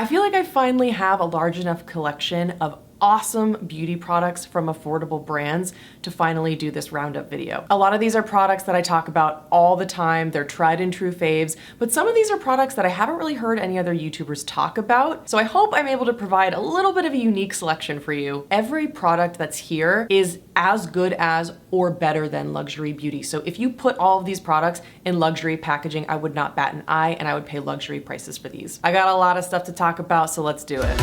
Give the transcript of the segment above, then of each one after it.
I feel like I finally have a large enough collection of awesome beauty products from affordable brands to finally do this roundup video. A lot of these are products that I talk about all the time. They're tried and true faves, but some of these are products that I haven't really heard any other YouTubers talk about. So I hope I'm able to provide a little bit of a unique selection for you. Every product that's here is as good as or better than luxury beauty. So if you put all of these products in luxury packaging, I would not bat an eye and I would pay luxury prices for these. I got a lot of stuff to talk about, so let's do it.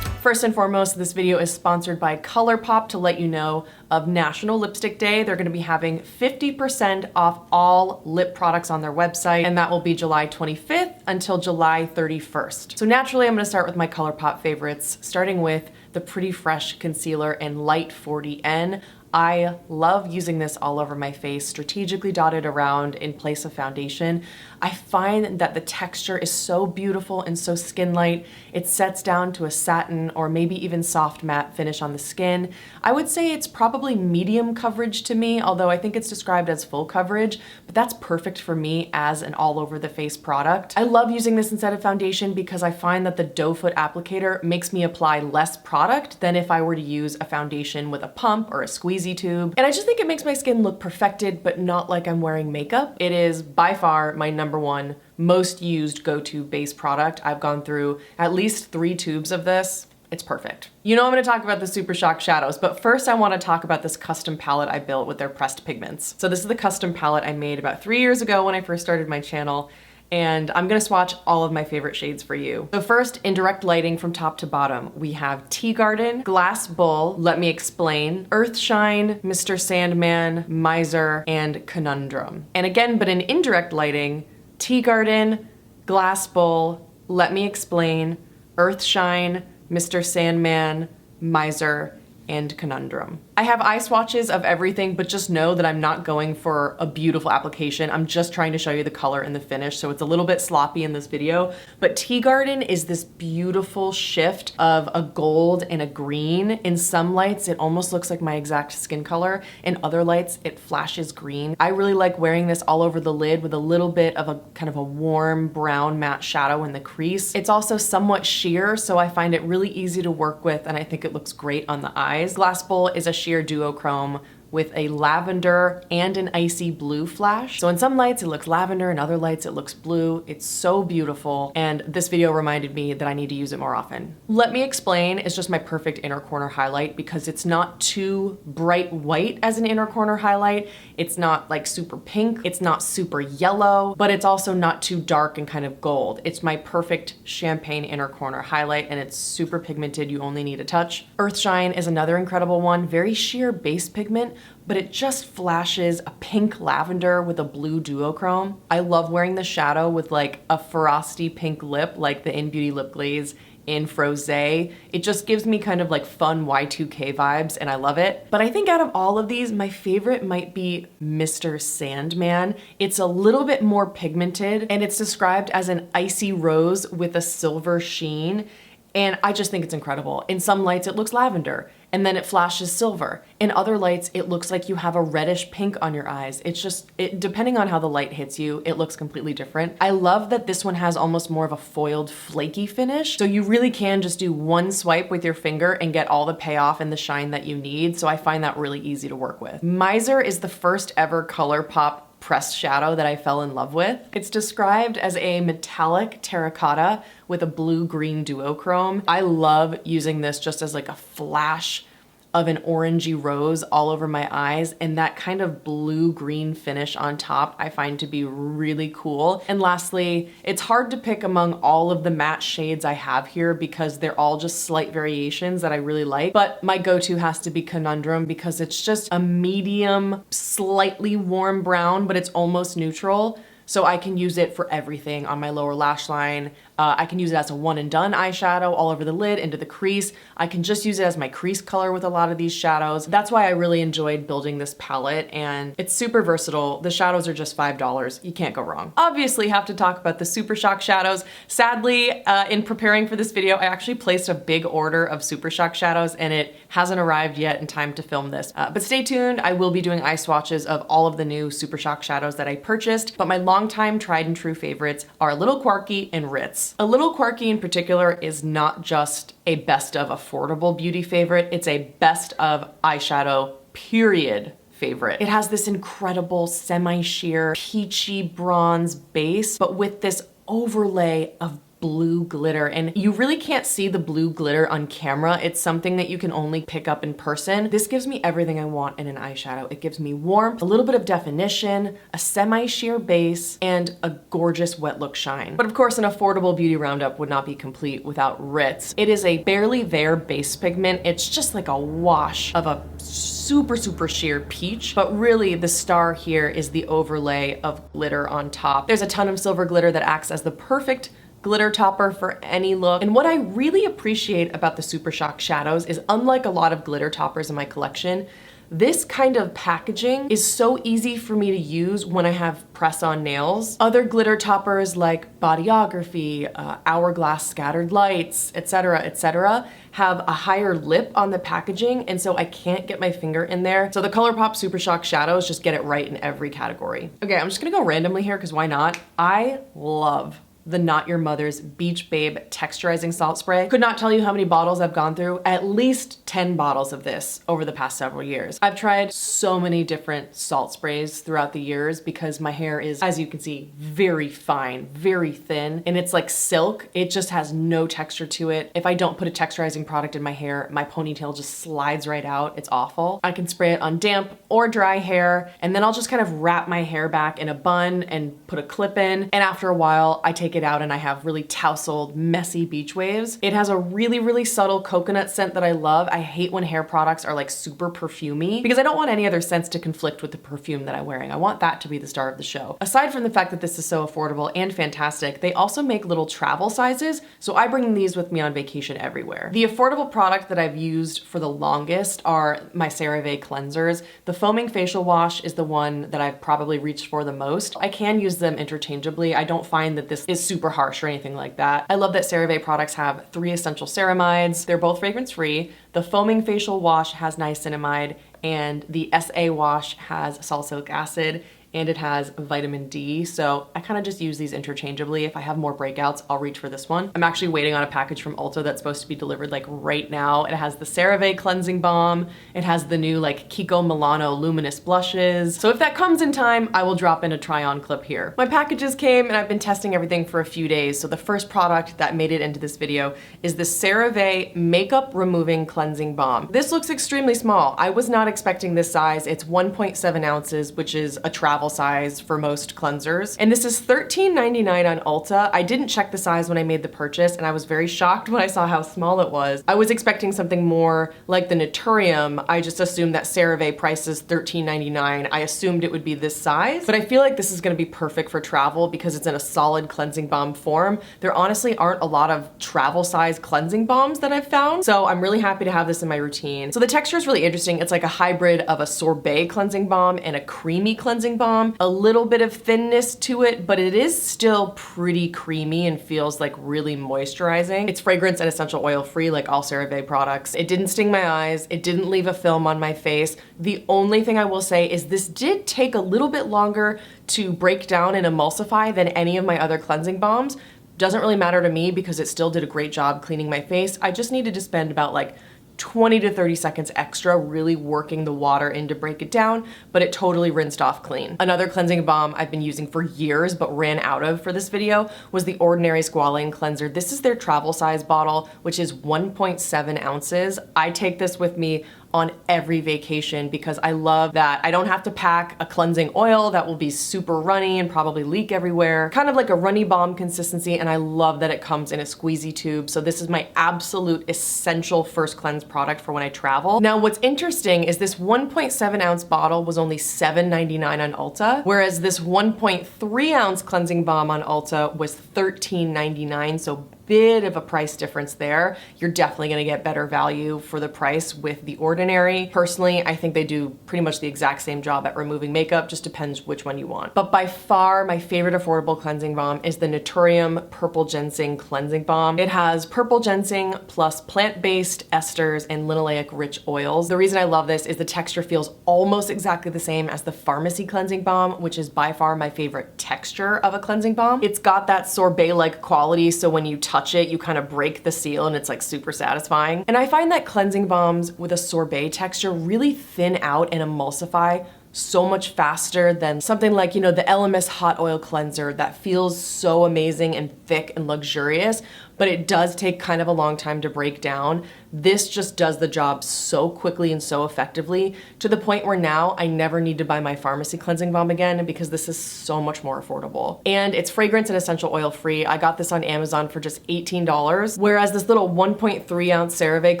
First and foremost, this video is sponsored by Colourpop to let you know of National Lipstick Day. They're gonna be having 50% off all lip products on their website, and that will be July 25th until July 31st. So naturally, I'm gonna start with my Colourpop favorites, starting with the Pretty Fresh Concealer in Light 40N. I love using this all over my face, strategically dotted around in place of foundation. I find that the texture is so beautiful and so skin light. It sets down to a satin or maybe even soft matte finish on the skin. I would say it's probably medium coverage to me, although I think it's described as full coverage, but that's perfect for me as an all over the face product. I love using this instead of foundation because I find that the doe foot applicator makes me apply less product than if I were to use a foundation with a pump or a squeezy tube. And I just think it makes my skin look perfected, but not like I'm wearing makeup. It is by far my number one most used go-to base product. I've gone through at least 3 tubes of this. It's perfect. You know I'm gonna talk about the Super Shock shadows, but first I wanna talk about this custom palette I built with their pressed pigments. So this is the custom palette I made about 3 years ago when I first started my channel, and I'm gonna swatch all of my favorite shades for you. So first, in direct lighting from top to bottom, we have Tea Garden, Glass Bull, Let Me Explain, Earthshine, Mr. Sandman, Miser, and Conundrum. And again, but in indirect lighting, Tea Garden, Glass Bull, Let Me Explain, Earthshine, Mr. Sandman, Miser, and Conundrum. I have eye swatches of everything, but just know that I'm not going for a beautiful application. I'm just trying to show you the color and the finish, so it's a little bit sloppy in this video. But Tea Garden is this beautiful shift of a gold and a green. In some lights, it almost looks like my exact skin color. In other lights, it flashes green. I really like wearing this all over the lid with a little bit of a kind of a warm brown matte shadow in the crease. It's also somewhat sheer, so I find it really easy to work with, and I think it looks great on the eyes. Glass Bowl is a sheer duochrome with a lavender and an icy blue flash. So in some lights it looks lavender, in other lights it looks blue. It's so beautiful, and this video reminded me that I need to use it more often. Let Me Explain is just my perfect inner corner highlight because it's not too bright white as an inner corner highlight. It's not like super pink, it's not super yellow, but it's also not too dark and kind of gold. It's my perfect champagne inner corner highlight, and it's super pigmented. You only need a touch. Earthshine is another incredible one, very sheer base pigment, but it just flashes a pink lavender with a blue duochrome. I love wearing the shadow with like a frosty pink lip, like the In Beauty lip glaze in Frosé. It just gives me kind of like fun Y2K vibes, and I love it. But I think out of all of these, my favorite might be Mr. Sandman. It's a little bit more pigmented, and it's described as an icy rose with a silver sheen. And I just think it's incredible. In some lights it looks lavender and then it flashes silver. In other lights it looks like you have a reddish pink on your eyes. It's just, depending on how the light hits you, it looks completely different. I love that this one has almost more of a foiled flaky finish. So you really can just do one swipe with your finger and get all the payoff and the shine that you need. So I find that really easy to work with. Miser is the first ever Colourpop pressed shadow that I fell in love with. It's described as a metallic terracotta with a blue-green duochrome. I love using this just as like a flash of an orangey rose all over my eyes, and that kind of blue-green finish on top I find to be really cool. And lastly, it's hard to pick among all of the matte shades I have here because they're all just slight variations that I really like, but my go-to has to be Conundrum because it's just a medium, slightly warm brown, but it's almost neutral. So I can use it for everything on my lower lash line. I can use it as a one and done eyeshadow all over the lid, into the crease. I can just use it as my crease color with a lot of these shadows. That's why I really enjoyed building this palette, and it's super versatile. The shadows are just $5. You can't go wrong. Obviously have to talk about the Super Shock shadows. Sadly, in preparing for this video, I actually placed a big order of Super Shock shadows and it hasn't arrived yet in time to film this. But stay tuned, I will be doing eye swatches of all of the new Super Shock shadows that I purchased, but my longtime tried and true favorites are A Little Quirky and Ritz. A Little Quirky in particular is not just a best of affordable beauty favorite, it's a best of eyeshadow period favorite. It has this incredible semi-sheer peachy bronze base, but with this overlay of blue glitter, and you really can't see the blue glitter on camera. It's something that you can only pick up in person. This gives me everything I want in an eyeshadow. It gives me warmth, a little bit of definition, a semi-sheer base, and a gorgeous wet look shine. But of course, an affordable beauty roundup would not be complete without Ritz. It is a barely there base pigment. It's just like a wash of a super sheer peach, but really the star here is the overlay of glitter on top. There's a ton of silver glitter that acts as the perfect glitter topper for any look. And what I really appreciate about the Super Shock shadows is, unlike a lot of glitter toppers in my collection, this kind of packaging is so easy for me to use when I have press-on nails. Other glitter toppers like Bodyography, Hourglass Scattered Lights, etc., have a higher lip on the packaging, and so I can't get my finger in there. So the Colourpop Super Shock shadows just get it right in every category. Okay, I'm just gonna go randomly here because why not? I love the Not Your Mother's Beach Babe Texturizing Salt Spray. Could not tell you how many bottles I've gone through, at least 10 bottles of this over the past several years. I've tried so many different salt sprays throughout the years because my hair is, as you can see, very fine, very thin, and it's like silk. It just has no texture to it. If I don't put a texturizing product in my hair, my ponytail just slides right out. It's awful. I can spray it on damp or dry hair, and then I'll just kind of wrap my hair back in a bun and put a clip in, and after a while, I take it out and I have really tousled, messy beach waves. It has a really subtle coconut scent that I love. I hate when hair products are like super perfumey because I don't want any other scents to conflict with the perfume that I'm wearing. I want that to be the star of the show. Aside from the fact that this is so affordable and fantastic, they also make little travel sizes, so I bring these with me on vacation everywhere. The affordable product that I've used for the longest are my Cerave cleansers. The foaming facial wash is the one that I've probably reached for the most. I can use them interchangeably. I don't find that this is super harsh or anything like that. I love that Cerave products have 3 essential ceramides. They're both fragrance free. The foaming facial wash has niacinamide, and the SA wash has salicylic acid, and it has vitamin D. So I kind of just use these interchangeably. If I have more breakouts, I'll reach for this one. I'm actually waiting on a package from Ulta that's supposed to be delivered like right now. It has the Cerave cleansing balm. It has the new like Kiko Milano luminous blushes. So if that comes in time, I will drop in a try on clip here. My packages came and I've been testing everything for a few days. So the first product that made it into this video is the Cerave makeup removing cleansing balm. This looks extremely small. I was not expecting this size. It's 1.7 ounces, which is a travel size for most cleansers. And this is $13.99 on Ulta. I didn't check the size when I made the purchase, and I was very shocked when I saw how small it was. I was expecting something more like the Naturium. I just assumed that Cerave prices $13.99. I assumed it would be this size, but I feel like this is gonna be perfect for travel because it's in a solid cleansing balm form. There honestly aren't a lot of travel size cleansing balms that I've found, so I'm really happy to have this in my routine. So the texture is really interesting. It's like a hybrid of a sorbet cleansing balm and a creamy cleansing balm. A little bit of thinness to it, but it is still pretty creamy and feels like really moisturizing. It's fragrance and essential oil free like all CeraVe products. It didn't sting my eyes. It didn't leave a film on my face. The only thing I will say is this did take a little bit longer to break down and emulsify than any of my other cleansing balms. Doesn't really matter to me because it still did a great job cleaning my face. I just needed to spend about like 20 to 30 seconds extra really working the water in to break it down, but it totally rinsed off clean. Another cleansing balm I've been using for years but ran out of for this video was the Ordinary Squalane Cleanser. This is their travel size bottle, which is 1.7 ounces. I take this with me on every vacation because I love that I don't have to pack a cleansing oil that will be super runny and probably leak everywhere. Kind of like a runny balm consistency, and I love that it comes in a squeezy tube. So this is my absolute essential first cleanse product for when I travel. Now what's interesting is this 1.7 ounce bottle was only $7.99 on Ulta, whereas this 1.3 ounce cleansing balm on Ulta was $13.99, so bit of a price difference there. You're definitely gonna get better value for the price with The Ordinary. Personally, I think they do pretty much the exact same job at removing makeup, just depends which one you want. But by far, my favorite affordable cleansing balm is the Naturium Purple Ginseng Cleansing Balm. It has purple ginseng plus plant-based esters and linoleic rich oils. The reason I love this is the texture feels almost exactly the same as the Pharmacy Cleansing Balm, which is by far my favorite texture of a cleansing balm. It's got that sorbet-like quality, so when you touch it, you kind of break the seal and it's like super satisfying. And I find that cleansing balms with a sorbet texture really thin out and emulsify so much faster than something like, you know, the LMS hot oil cleanser that feels so amazing and thick and luxurious, but it does take kind of a long time to break down. This just does the job so quickly and so effectively to the point where now I never need to buy my Pharmacy cleansing balm again because this is so much more affordable. And it's fragrance and essential oil free. I got this on Amazon for just $18, whereas this little 1.3 ounce CeraVe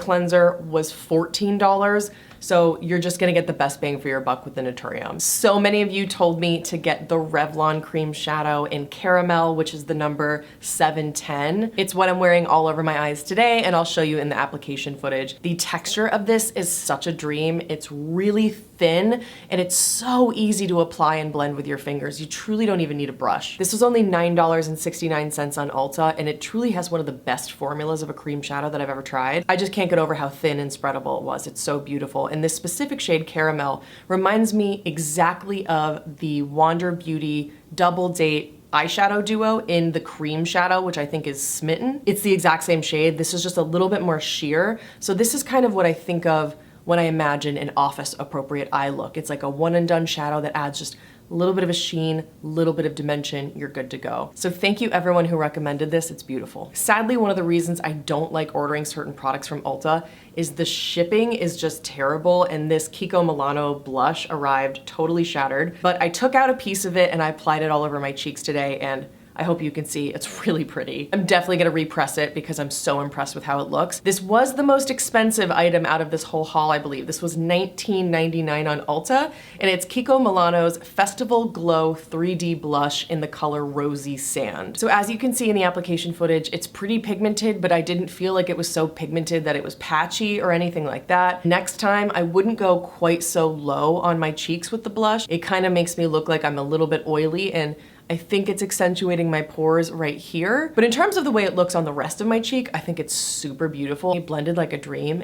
cleanser was $14. So you're just gonna get the best bang for your buck with the Naturium. So many of you told me to get the Revlon cream shadow in caramel, which is the number 710. It's what I'm wearing all over my eyes today, and I'll show you in the application footage. The texture of this is such a dream. It's really thin, and it's so easy to apply and blend with your fingers. You truly don't even need a brush. This was only $9.69 on Ulta, and it truly has one of the best formulas of a cream shadow that I've ever tried. I just can't get over how thin and spreadable it was. It's so beautiful. And this specific shade caramel reminds me exactly of the Wander Beauty Double Date eyeshadow duo in the cream shadow, which I think is Smitten. It's the exact same shade. This is just a little bit more sheer. So this is kind of what I think of when I imagine an office appropriate eye look. It's like a one and done shadow that adds just a little bit of a sheen, a little bit of dimension, you're good to go. So thank you everyone who recommended this, it's beautiful. Sadly, one of the reasons I don't like ordering certain products from Ulta is the shipping is just terrible, and this Kiko Milano blush arrived totally shattered, but I took out a piece of it and I applied it all over my cheeks today, and I hope you can see it's really pretty. I'm definitely gonna repress it because I'm so impressed with how it looks. This was the most expensive item out of this whole haul, I believe. This was $19.99 on Ulta, and it's Kiko Milano's Festival Glow 3D blush in the color Rosy Sand. So as you can see in the application footage, it's pretty pigmented, but I didn't feel like it was so pigmented that it was patchy or anything like that. Next time, I wouldn't go quite so low on my cheeks with the blush. It kind of makes me look like I'm a little bit oily, and I think it's accentuating my pores right here. But in terms of the way it looks on the rest of my cheek, I think it's super beautiful. It blended like a dream.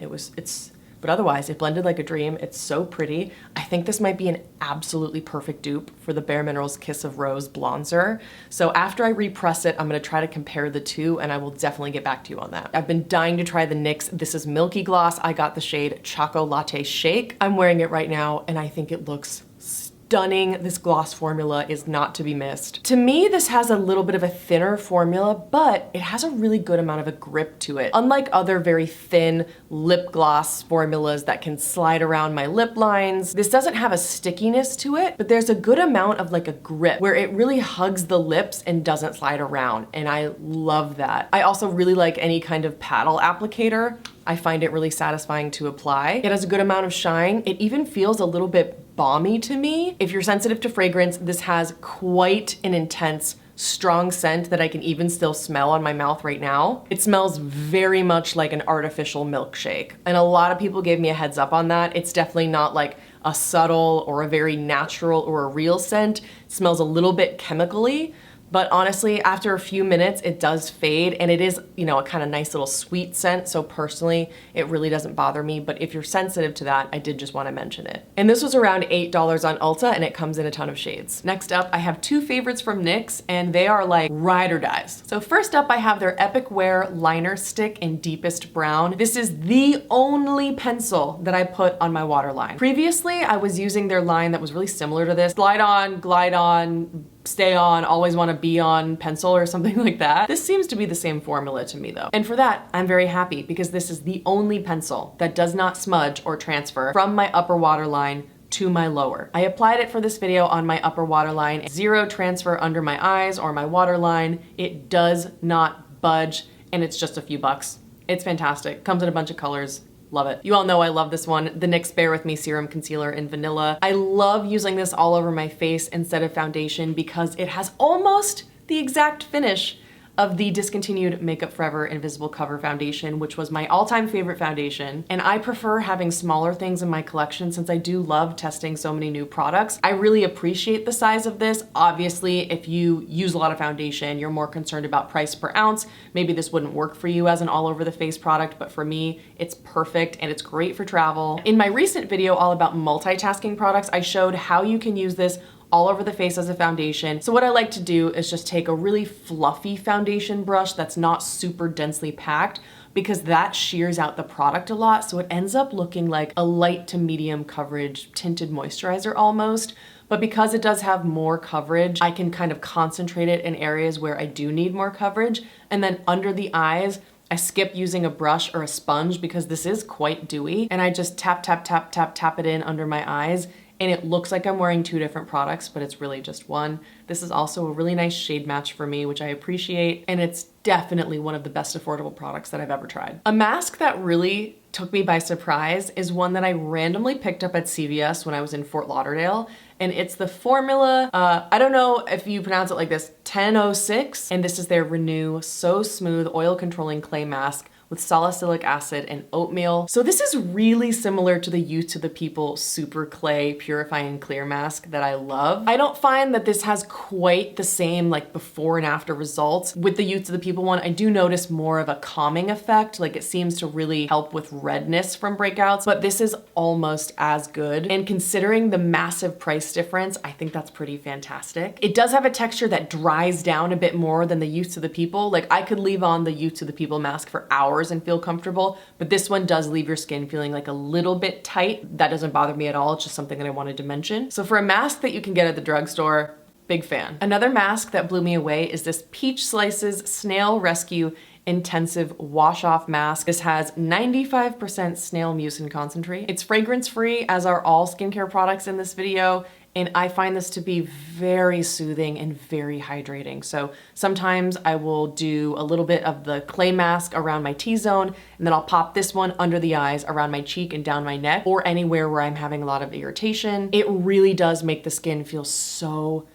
But otherwise, it blended like a dream. It's so pretty. I think this might be an absolutely perfect dupe for the Bare Minerals Kiss of Rose bronzer. So after I repress it, I'm gonna try to compare the two, and I will definitely get back to you on that. I've been dying to try the NYX This Is Milky Gloss. I got the shade Choco Latte Shake. I'm wearing it right now, and I think it looks stunning. This gloss formula is not to be missed. To me, this has a little bit of a thinner formula, but it has a really good amount of a grip to it. Unlike other very thin lip gloss formulas that can slide around my lip lines, this doesn't have a stickiness to it, but there's a good amount of like a grip where it really hugs the lips and doesn't slide around, and I love that. I also really like any kind of paddle applicator. I find it really satisfying to apply. It has a good amount of shine. It even feels a little bit balmy to me. If you're sensitive to fragrance, this has quite an intense, strong scent that I can even still smell on my mouth right now. It smells very much like an artificial milkshake. And a lot of people gave me a heads up on that. It's definitely not like a subtle or a very natural or a real scent. It smells a little bit chemically. But honestly, after a few minutes, it does fade, and it is, you know, a kind of nice little sweet scent. So personally, it really doesn't bother me. But if you're sensitive to that, I did just want to mention it. And this was around $8 on Ulta, and it comes in a ton of shades. Next up, I have two favorites from NYX, and they are like ride or dies. So first up, I have their Epic Wear Liner Stick in Deepest Brown. This is the only pencil that I put on my waterline. Previously, I was using their line that was really similar to this. Glide on, stay on, always want to be on pencil or something like that. This seems to be the same formula to me though. And for that, I'm very happy because this is the only pencil that does not smudge or transfer from my upper waterline to my lower. I applied it for this video on my upper waterline. Zero transfer under my eyes or my waterline. It does not budge and it's just a few bucks. It's fantastic. Comes in a bunch of colors. Love it. You all know I love this one, the NYX Bear With Me Serum Concealer in Vanilla. I love using this all over my face instead of foundation because it has almost the exact finish of the discontinued Makeup Forever Invisible Cover Foundation, which was my all-time favorite foundation. And I prefer having smaller things in my collection since I do love testing so many new products. I really appreciate the size of this. Obviously, if you use a lot of foundation, you're more concerned about price per ounce. Maybe this wouldn't work for you as an all-over-the-face product, but for me, it's perfect and it's great for travel. In my recent video all about multitasking products, I showed how you can use this all over the face as a foundation. So what I like to do is just take a really fluffy foundation brush that's not super densely packed because that shears out the product a lot. So it ends up looking like a light to medium coverage tinted moisturizer almost. But because it does have more coverage, I can kind of concentrate it in areas where I do need more coverage. And then under the eyes, I skip using a brush or a sponge because this is quite dewy. And I just tap, tap, tap, tap, tap it in under my eyes. And it looks like I'm wearing two different products, but it's really just one. This is also a really nice shade match for me, which I appreciate. And it's definitely one of the best affordable products that I've ever tried. A mask that really took me by surprise is one that I randomly picked up at CVS when I was in Fort Lauderdale. And it's the formula, I don't know if you pronounce it like this, 1006. And this is their Renew So Smooth Oil Controlling Clay Mask with salicylic acid and oatmeal. So this is really similar to the Youth to the People Super Clay Purifying Clear Mask that I love. I don't find that this has quite the same like before and after results. With the Youth to the People one, I do notice more of a calming effect. Like it seems to really help with redness from breakouts, but this is almost as good. And considering the massive price difference, I think that's pretty fantastic. It does have a texture that dries down a bit more than the Youth to the People. Like I could leave on the Youth to the People mask for hours and feel comfortable, but this one does leave your skin feeling like a little bit tight. That doesn't bother me at all. It's just something that I wanted to mention. So for a mask that you can get at the drugstore, big fan. Another mask that blew me away is this Peach Slices Snail Rescue Intensive Wash Off Mask. This has 95% snail mucin concentrate. It's fragrance free, as are all skincare products in this video. And I find this to be very soothing and very hydrating. So sometimes I will do a little bit of the clay mask around my T-zone, and then I'll pop this one under the eyes, around my cheek and down my neck, or anywhere where I'm having a lot of irritation. It really does make the skin feel so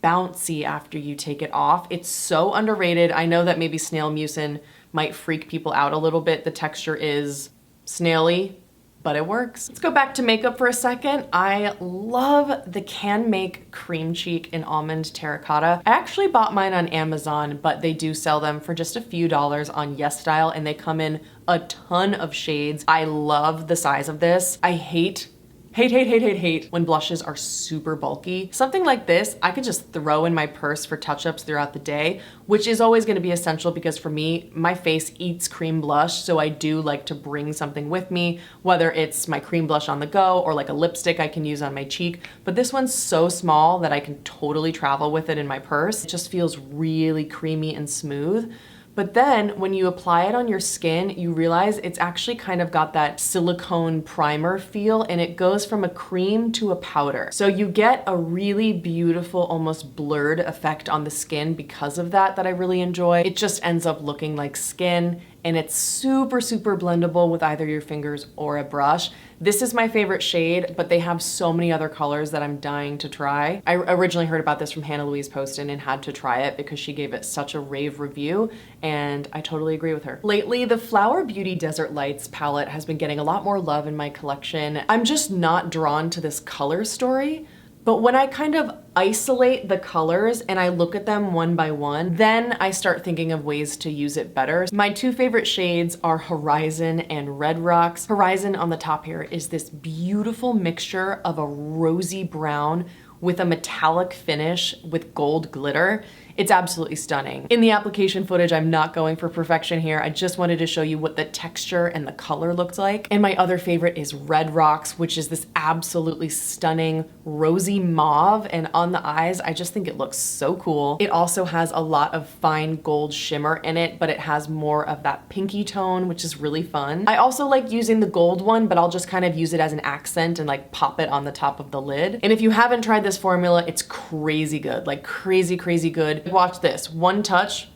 bouncy after you take it off. It's so underrated. I know that maybe snail mucin might freak people out a little bit. The texture is snaily, but it works. Let's go back to makeup for a second. I love the Canmake Cream Cheek in Almond Terracotta. I actually bought mine on Amazon, but they do sell them for just a few dollars on YesStyle, and they come in a ton of shades. I love the size of this. I hate when blushes are super bulky. Something like this, I could just throw in my purse for touch-ups throughout the day, which is always gonna be essential because for me, my face eats cream blush, so I do like to bring something with me, whether it's my cream blush on the go or like a lipstick I can use on my cheek. But this one's so small that I can totally travel with it in my purse. It just feels really creamy and smooth. But then when you apply it on your skin, you realize it's actually kind of got that silicone primer feel, and it goes from a cream to a powder. So you get a really beautiful, almost blurred effect on the skin because of that I really enjoy. It just ends up looking like skin, and it's super, super blendable with either your fingers or a brush. This is my favorite shade, but they have so many other colors that I'm dying to try. I originally heard about this from Hannah Louise Poston and had to try it because she gave it such a rave review, and I totally agree with her. Lately, the Flower Beauty Desert Lights palette has been getting a lot more love in my collection. I'm just not drawn to this color story, but when I kind of isolate the colors and I look at them one by one, then I start thinking of ways to use it better. My two favorite shades are Horizon and Red Rocks. Horizon on the top here is this beautiful mixture of a rosy brown with a metallic finish with gold glitter. It's absolutely stunning. In the application footage, I'm not going for perfection here. I just wanted to show you what the texture and the color looked like. And my other favorite is Red Rocks, which is this absolutely stunning rosy mauve. And on the eyes, I just think it looks so cool. It also has a lot of fine gold shimmer in it, but it has more of that pinky tone, which is really fun. I also like using the gold one, but I'll just kind of use it as an accent and like pop it on the top of the lid. And if you haven't tried this formula, it's crazy good, like crazy, crazy good. Watch this, one touch,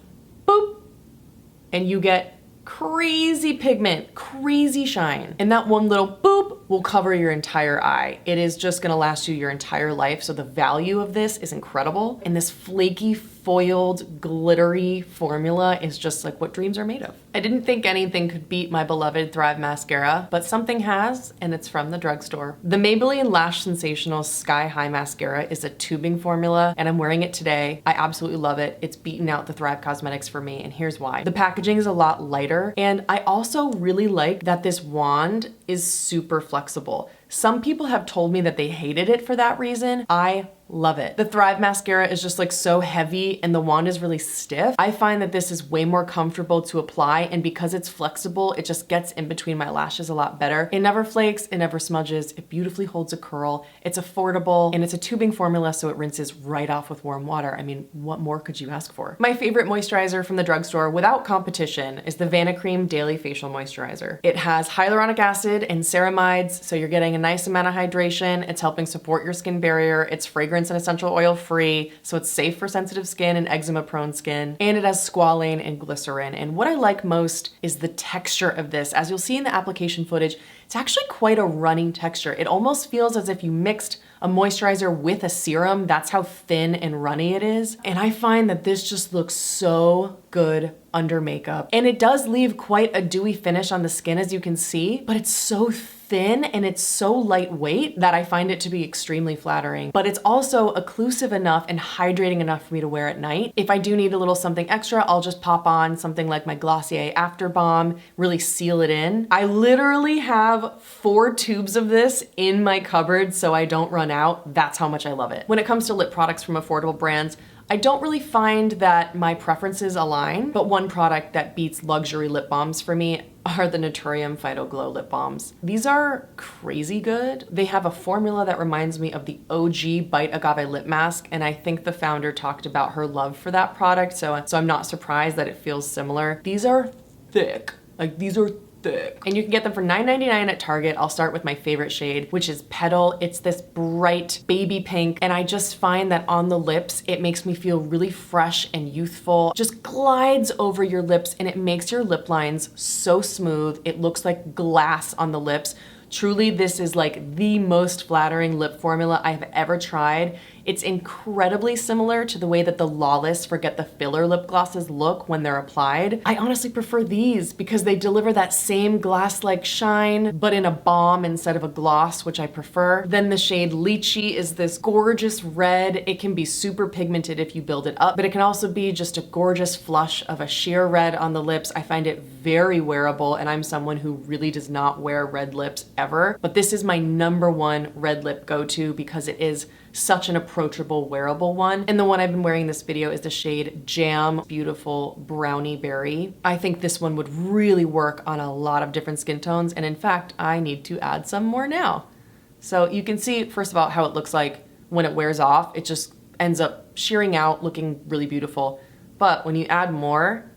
boop, and you get crazy pigment, crazy shine. And that one little boop will cover your entire eye. It is just gonna last you your entire life. So the value of this is incredible. And this flaky, foiled, glittery formula is just like what dreams are made of. I didn't think anything could beat my beloved Thrive mascara, but something has, and it's from the drugstore. The Maybelline Lash Sensational Sky High Mascara is a tubing formula, and I'm wearing it today. I absolutely love it. It's beaten out the Thrive Cosmetics for me, and here's why. The packaging is a lot lighter, and I also really like that this wand is super flexible. Some people have told me that they hated it for that reason. I love it. The Thrive mascara is just like so heavy and the wand is really stiff. I find that this is way more comfortable to apply, and because it's flexible, it just gets in between my lashes a lot better. It never flakes, it never smudges, it beautifully holds a curl, it's affordable, and it's a tubing formula so it rinses right off with warm water. I mean, what more could you ask for? My favorite moisturizer from the drugstore without competition is the Vanicream Daily Facial Moisturizer. It has hyaluronic acid and ceramides, so you're getting a nice amount of hydration. It's helping support your skin barrier. It's fragrance and essential oil free, so it's safe for sensitive skin and eczema prone skin. And it has squalane and glycerin. And what I like most is the texture of this. As you'll see in the application footage, it's actually quite a runny texture. It almost feels as if you mixed a moisturizer with a serum. That's how thin and runny it is. And I find that this just looks so good under makeup. And it does leave quite a dewy finish on the skin, as you can see, but it's so thin and it's so lightweight that I find it to be extremely flattering. But it's also occlusive enough and hydrating enough for me to wear at night. If I do need a little something extra, I'll just pop on something like my Glossier After Balm, really seal it in. I literally have 4 tubes of this in my cupboard so I don't run out. That's how much I love it. When it comes to lip products from affordable brands, I don't really find that my preferences align, but one product that beats luxury lip balms for me are the Naturium Phyto Glow lip balms. These are crazy good. They have a formula that reminds me of the OG Bite Agave lip mask, and I think the founder talked about her love for that product, so I'm not surprised that it feels similar. These are thick. Like, these are thick. And you can get them for $9.99 at Target. I'll start with my favorite shade, which is Petal. It's this bright baby pink, and I just find that on the lips, it makes me feel really fresh and youthful. Just glides over your lips, and it makes your lip lines so smooth. It looks like glass on the lips. Truly, this is like the most flattering lip formula I've ever tried. It's incredibly similar to the way that the Lawless Forget the Filler lip glosses look when they're applied. I honestly prefer these because they deliver that same glass-like shine, but in a balm instead of a gloss, which I prefer. Then the shade Lychee is this gorgeous red. It can be super pigmented if you build it up, but it can also be just a gorgeous flush of a sheer red on the lips. I find it very wearable, and I'm someone who really does not wear red lips ever, but this is my #1 red lip go-to because it is such an approachable, wearable one. And the one I've been wearing in this video is the shade Jam Beautiful Brownie Berry. I think this one would really work on a lot of different skin tones, and in fact, I need to add some more now. So you can see, first of all, how it looks like when it wears off. It just ends up shearing out, looking really beautiful. But when you add more,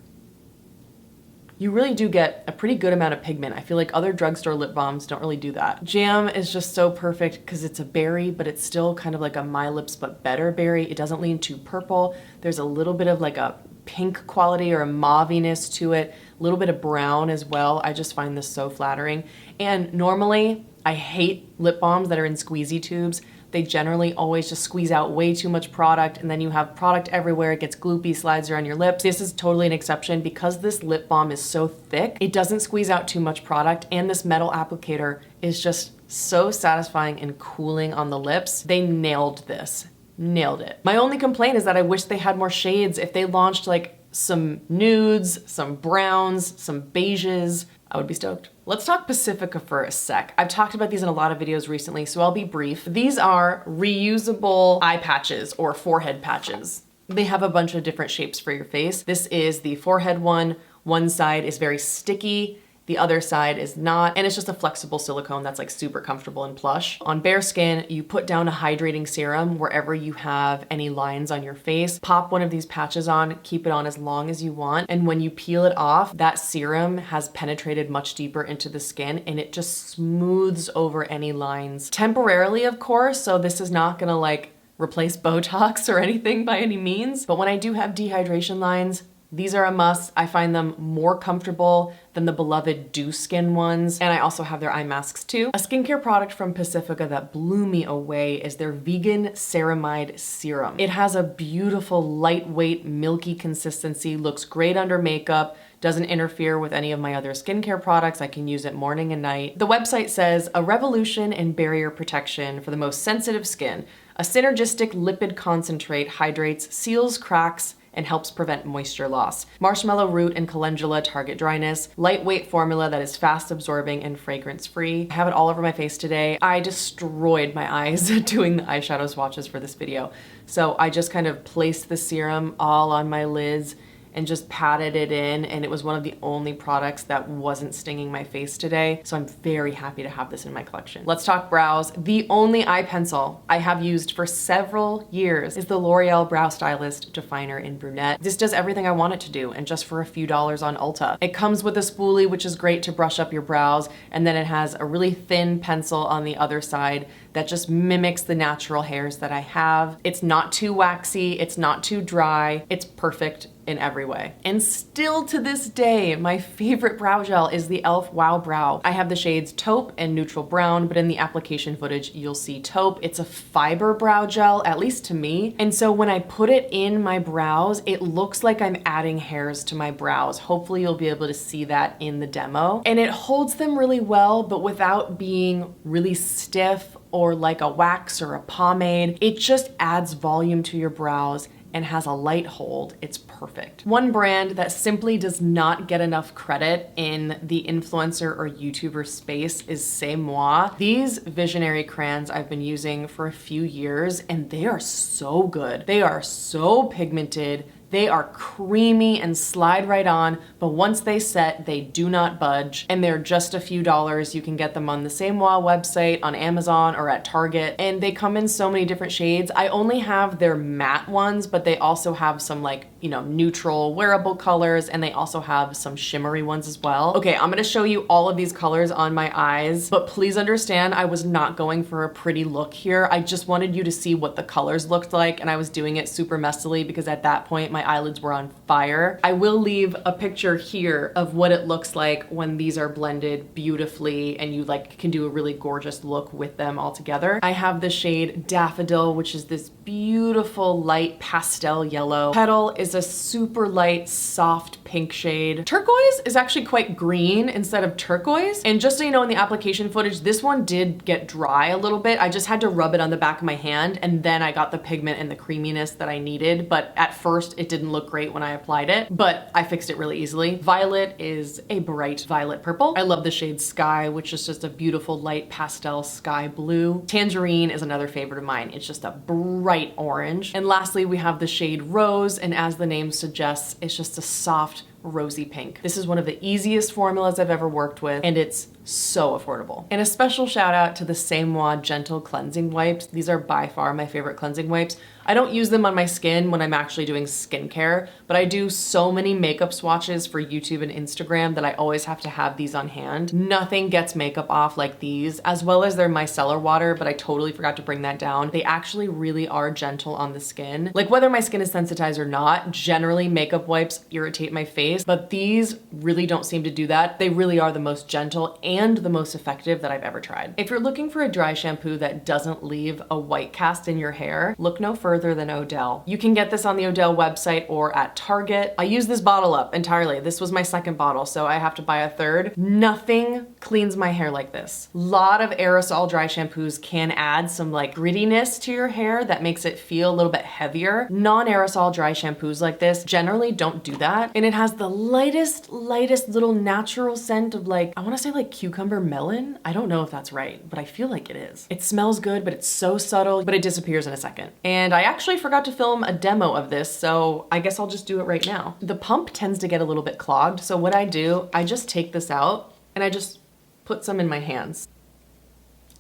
you really do get a pretty good amount of pigment. I feel like other drugstore lip balms don't really do that. Jam is just so perfect because it's a berry, but it's still kind of like a My Lips But Better berry. It doesn't lean too purple. There's a little bit of like a pink quality or a mauviness to it, a little bit of brown as well. I just find this so flattering. And normally, I hate lip balms that are in squeezy tubes. They generally always just squeeze out way too much product, and then you have product everywhere. It gets gloopy, slides around your lips. This is totally an exception because this lip balm is so thick. It doesn't squeeze out too much product, and this metal applicator is just so satisfying and cooling on the lips. They nailed this. Nailed it. My only complaint is that I wish they had more shades. If they launched like some nudes, some browns, some beiges, I would be stoked. Let's talk Pacifica for a sec. I've talked about these in a lot of videos recently, so I'll be brief. These are reusable eye patches or forehead patches. They have a bunch of different shapes for your face. This is the forehead one. One side is very sticky, the other side is not, and it's just a flexible silicone that's like super comfortable and plush. On bare skin, you put down a hydrating serum wherever you have any lines on your face. Pop one of these patches on, keep it on as long as you want, and when you peel it off, that serum has penetrated much deeper into the skin and it just smooths over any lines. Temporarily, of course, so this is not gonna like replace Botox or anything by any means, but when I do have dehydration lines, these are a must. I find them more comfortable than the beloved Dew Skin ones. And I also have their eye masks too. A skincare product from Pacifica that blew me away is their vegan ceramide serum. It has a beautiful, lightweight, milky consistency, looks great under makeup, doesn't interfere with any of my other skincare products. I can use it morning and night. The website says, a revolution in barrier protection for the most sensitive skin. A synergistic lipid concentrate hydrates, seals cracks, and helps prevent moisture loss. Marshmallow root and calendula target dryness. Lightweight formula that is fast absorbing and fragrance free. I have it all over my face today. I destroyed my eyes doing the eyeshadow swatches for this video. So I just kind of placed the serum all on my lids and just patted it in, and it was one of the only products that wasn't stinging my face today. So I'm very happy to have this in my collection. Let's talk brows. The only eye pencil I have used for several years is the L'Oreal Brow Stylist Definer in Brunette. This does everything I want it to do, and just for a few dollars on Ulta. It comes with a spoolie, which is great to brush up your brows, and then it has a really thin pencil on the other side that just mimics the natural hairs that I have. It's not too waxy, it's not too dry, it's perfect in every way. And still to this day, my favorite brow gel is the e.l.f. Wow Brow. I have the shades taupe and neutral brown, but in the application footage, you'll see taupe. It's a fiber brow gel, at least to me. And so when I put it in my brows, it looks like I'm adding hairs to my brows. Hopefully you'll be able to see that in the demo. And it holds them really well, but without being really stiff or like a wax or a pomade. It just adds volume to your brows and has a light hold. It's perfect. One brand that simply does not get enough credit in the influencer or YouTuber space is C'est Moi. These visionary crayons I've been using for a few years and they are so good. They are so pigmented. They are creamy and slide right on, but once they set, they do not budge, and they're just a few dollars. You can get them on the C'est Moi website, on Amazon, or at Target, and they come in so many different shades. I only have their matte ones, but they also have some like, you know, neutral wearable colors, and they also have some shimmery ones as well. Okay, I'm gonna show you all of these colors on my eyes, but please understand I was not going for a pretty look here. I just wanted you to see what the colors looked like, and I was doing it super messily because at that point, my eyelids were on fire. I will leave a picture here of what it looks like when these are blended beautifully and you like can do a really gorgeous look with them all together. I have the shade Daffodil, which is this beautiful light pastel yellow. Petal is a super light, soft pink shade. Turquoise is actually quite green instead of turquoise. And just so you know, in the application footage, this one did get dry a little bit. I just had to rub it on the back of my hand and then I got the pigment and the creaminess that I needed. But at first it didn't look great when I applied it, but I fixed it really easily. Violet is a bright violet purple. I love the shade Sky, which is just a beautiful light pastel sky blue. Tangerine is another favorite of mine. It's just a bright orange. And lastly, we have the shade Rose, and as the name suggests, it's just a soft rosy pink. This is one of the easiest formulas I've ever worked with, and it's so affordable. And a special shout out to the C'est Moi Gentle Cleansing Wipes. These are by far my favorite cleansing wipes. I don't use them on my skin when I'm actually doing skincare, but I do so many makeup swatches for YouTube and Instagram that I always have to have these on hand. Nothing gets makeup off like these, as well as their micellar water, but I totally forgot to bring that down. They actually really are gentle on the skin. Like whether my skin is sensitized or not, generally makeup wipes irritate my face, but these really don't seem to do that. They really are the most gentle and the most effective that I've ever tried. If you're looking for a dry shampoo that doesn't leave a white cast in your hair, look no further than Odele. You can get this on the Odele website or at Target. I use this bottle up entirely. This was my second bottle, so I have to buy a third. Nothing cleans my hair like this. A lot of aerosol dry shampoos can add some like grittiness to your hair that makes it feel a little bit heavier. Non-aerosol dry shampoos like this generally don't do that. And it has the lightest little natural scent of like, I wanna say like cucumber melon? I don't know if that's right, but I feel like it is. It smells good, but it's so subtle, but it disappears in a second. And I actually forgot to film a demo of this, so I guess I'll just do it right now. The pump tends to get a little bit clogged, so what I do, I just take this out and I just put some in my hands.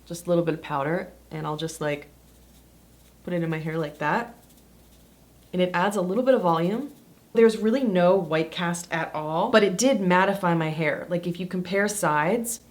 Just a little bit of powder, and I'll just like put it in my hair like that. And it adds a little bit of volume. There's really no white cast at all, but it did mattify my hair. Like if you compare sides,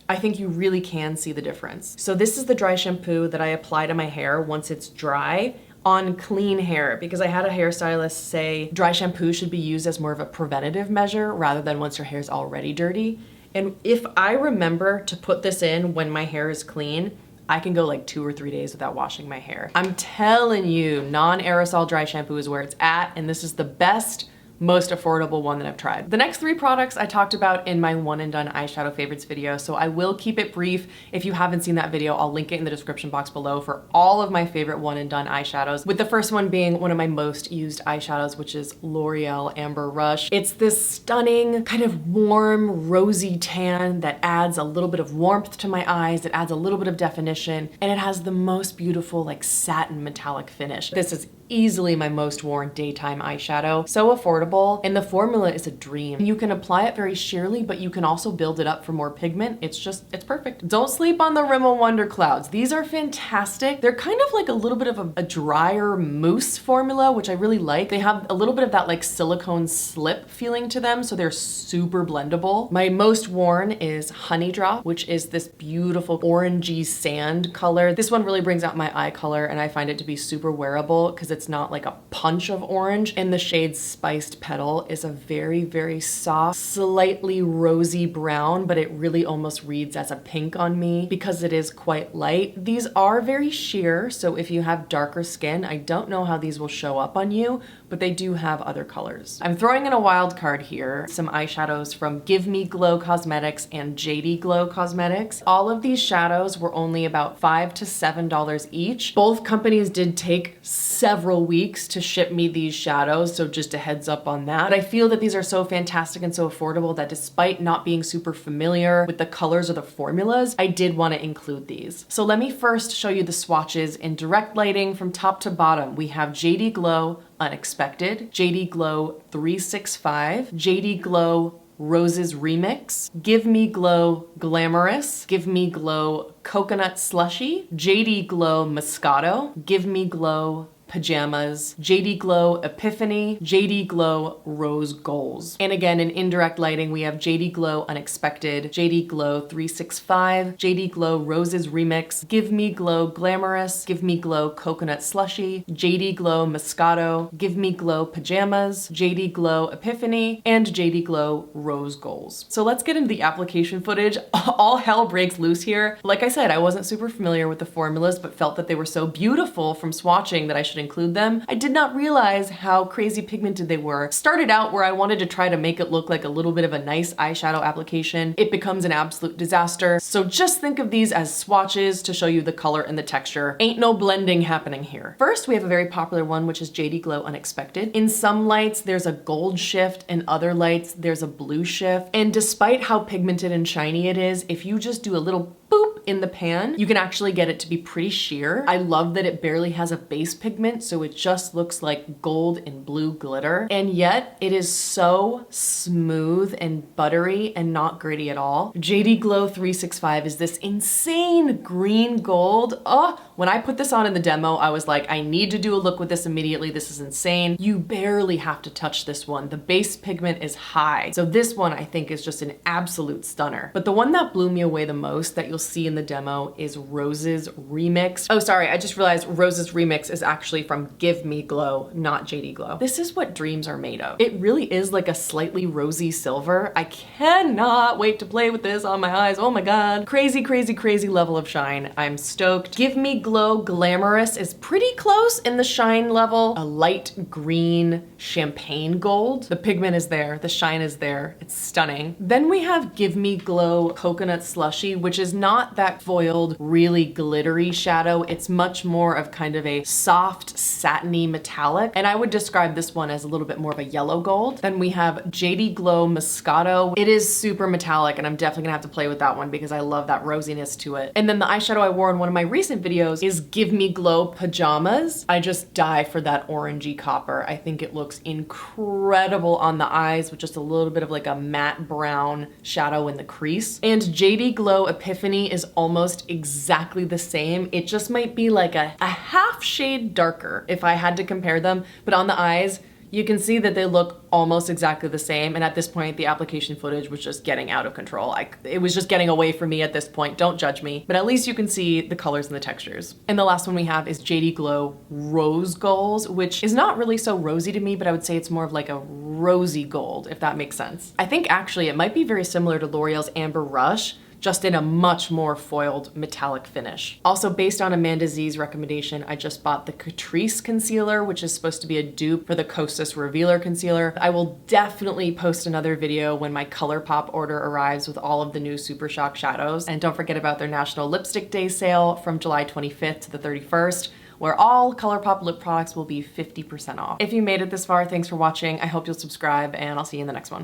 I think you really can see the difference. So this is the dry shampoo that I apply to my hair once it's dry on clean hair, because I had a hairstylist say dry shampoo should be used as more of a preventative measure rather than once your hair is already dirty. And if I remember to put this in when my hair is clean, I can go like 2 or 3 days without washing my hair. I'm telling you, non-aerosol dry shampoo is where it's at, and this is the best, most affordable one that I've tried. The next 3 products I talked about in my one and done eyeshadow favorites video, so I will keep it brief. If you haven't seen that video, I'll link it in the description box below for all of my favorite one and done eyeshadows, with the first one being one of my most used eyeshadows, which is L'Oreal Amber Rush. It's this stunning, kind of warm, rosy tan that adds a little bit of warmth to my eyes, it adds a little bit of definition, and it has the most beautiful like satin metallic finish. This is easily my most worn daytime eyeshadow. So affordable, and the formula is a dream. You can apply it very sheerly, but you can also build it up for more pigment. It's perfect. Don't sleep on the Rimmel Wonder Clouds. These are fantastic. They're kind of like a little bit of a drier mousse formula, which I really like. They have a little bit of that like silicone slip feeling to them, so they're super blendable. My most worn is Honey Drop, which is this beautiful orangey sand color. This one really brings out my eye color, and I find it to be super wearable because it's not like a punch of orange. And the shade Spiced Petal is a very, very soft, slightly rosy brown, but it really almost reads as a pink on me because it is quite light. These are very sheer, so if you have darker skin, I don't know how these will show up on you, but they do have other colors. I'm throwing in a wild card here, some eyeshadows from Give Me Glow Cosmetics and JD Glow Cosmetics. All of these shadows were only about $5 to $7 each. Both companies did take several weeks to ship me these shadows, so just a heads up on that. But I feel that these are so fantastic and so affordable that despite not being super familiar with the colors or the formulas, I did want to include these. So let me first show you the swatches in direct lighting from top to bottom. We have JD Glow Unexpected, JD Glow 365, JD Glow Roses Remix, Give Me Glow Glamorous, Give Me Glow Coconut Slushy, JD Glow Moscato, Give Me Glow Pajamas, JD Glow Epiphany, JD Glow Rose Goals. And again, in indirect lighting, we have JD Glow Unexpected, JD Glow 365, JD Glow Roses Remix, Give Me Glow Glamorous, Give Me Glow Coconut Slushy, JD Glow Moscato, Give Me Glow Pajamas, JD Glow Epiphany, and JD Glow Rose Goals. So let's get into the application footage. All hell breaks loose here. Like I said, I wasn't super familiar with the formulas, but felt that they were so beautiful from swatching that I should include them. I did not realize how crazy pigmented they were. Started out where I wanted to try to make it look like a little bit of a nice eyeshadow application. It becomes an absolute disaster. So just think of these as swatches to show you the color and the texture. Ain't no blending happening here. First, we have a very popular one, which is JD Glow Unexpected. In some lights, there's a gold shift. In other lights, there's a blue shift. And despite how pigmented and shiny it is, if you just do a little boop in the pan, you can actually get it to be pretty sheer. I love that it barely has a base pigment, so it just looks like gold and blue glitter. And yet it is so smooth and buttery and not gritty at all. JD Glow 365 is this insane green gold. Oh, when I put this on in the demo, I was like, I need to do a look with this immediately. This is insane. You barely have to touch this one. The base pigment is high. So this one I think is just an absolute stunner. But the one that blew me away the most that you'll see in the demo is Roses Remix. Oh, sorry, I just realized Roses Remix is actually from Give Me Glow, not JD Glow. This is what dreams are made of. It really is like a slightly rosy silver. I cannot wait to play with this on my eyes. Oh my God. Crazy, crazy, crazy level of shine. I'm stoked. Give Me Glow Glamorous is pretty close in the shine level. A light green champagne gold. The pigment is there, the shine is there. It's stunning. Then we have Give Me Glow Coconut Slushy, which is not that that foiled, really glittery shadow. It's much more of kind of a soft, satiny metallic. And I would describe this one as a little bit more of a yellow gold. Then we have JD Glow Moscato. It is super metallic, and I'm definitely gonna have to play with that one because I love that rosiness to it. And then the eyeshadow I wore in one of my recent videos is Give Me Glow Pajamas. I just die for that orangey copper. I think it looks incredible on the eyes with just a little bit of like a matte brown shadow in the crease. And JD Glow Epiphany is almost exactly the same. It just might be like a half shade darker if I had to compare them, but on the eyes, you can see that they look almost exactly the same. And at this point, the application footage was just getting out of control. It was just getting away from me at this point. Don't judge me. But at least you can see the colors and the textures. And the last one we have is JD Glow Rose Goals, which is not really so rosy to me, but I would say it's more of like a rosy gold, if that makes sense. I think actually it might be very similar to L'Oreal's Amber Rush, just in a much more foiled metallic finish. Also, based on Amanda Z's recommendation, I just bought the Catrice concealer, which is supposed to be a dupe for the Kosas Revealer concealer. I will definitely post another video when my Colourpop order arrives with all of the new Super Shock shadows. And don't forget about their National Lipstick Day sale from July 25th to the 31st, where all Colourpop lip products will be 50% off. If you made it this far, thanks for watching. I hope you'll subscribe, and I'll see you in the next one.